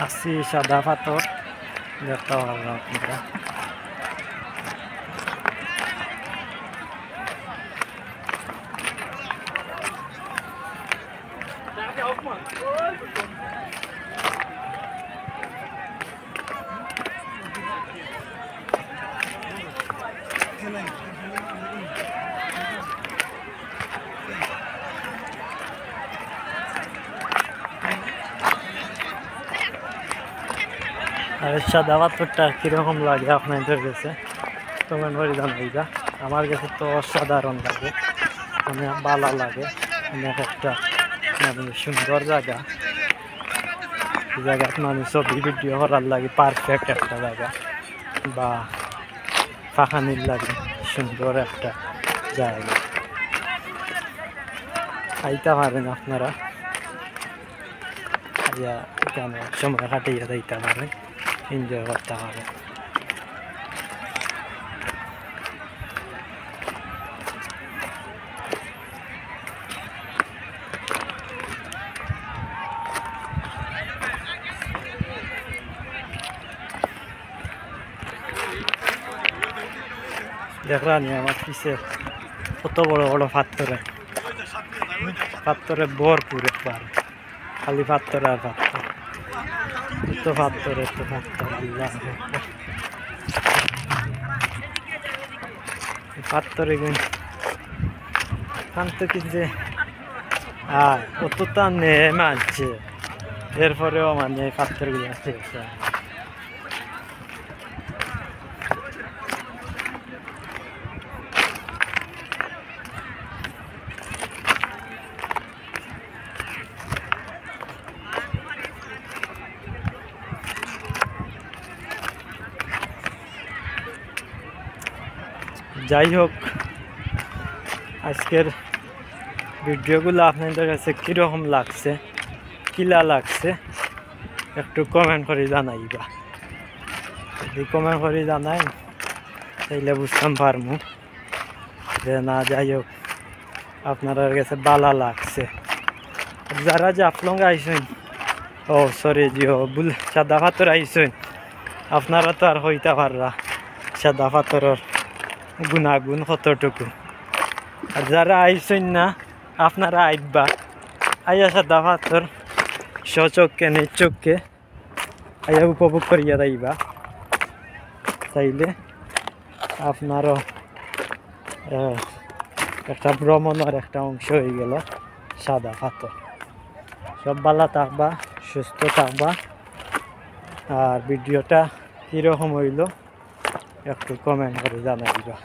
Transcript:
আসছি সাদা পাথর দেখতে পারবেন আপনারা। আর সাদা পাথরটা কীরকম লাগে আপনাদের কাছে কমেন্ট করে জানাইবা। আমার কাছে তো অসাধারণ লাগে, অনেক ভালো লাগে, অনেক একটা মানে সুন্দর জায়গা। এই জায়গাত মানে ছবি ভিডিও করার লাগে পারফেক্ট একটা জায়গা, বা পাখানির লাগে সুন্দর একটা জায়গা। আইতে পারেন আপনারা, এখানে সময় কাটিয়ে দিতে পারেন, এনজয় করতে পারেন। দেখলানি আমার পিছে কত বড় বড় পাথরে ভরপুর একবার, খালি পাথর আর পাথর, এত পাথর আল্লাহ পাথরে কান্ত কিনছে আর অত টানে মানছে, এরপরেও মানে পাথর গুলো আছে। যাই হোক, আজকের ভিডিওগুলো আপনাদের কাছে কীরকম লাগছে, কিলা লাগছে একটু কমেন্ট করে জানাইবা। যদি কমেন্ট করে জানাই তাইলে বুঝতাম পারমু যে না, যাই হোক আপনার কাছে ভালো লাগছে। যারা জাফলং আইসেন, ও সরি জিও বুল সাদা পাথর আইসেন, আপনারা তো আর হইতে পাররা সাদা পাথরের গুণাগুণ কতটুকু। আর যারা আইসেন না, আপনারা আইবা, আইয়া সাদা পাথর স্বচক্ষে নিচক্ষে আইয়া উপভোগ করিয়া যাইবা। তাইলে আপনারও একটা ভ্রমণের একটা অংশ হয়ে গেল সাদা পাথর। সব ভালো থাকবা, সুস্থ থাকবা। আর ভিডিওটা কীরকম হইল একটু কমেন্ট করে জানাইবা।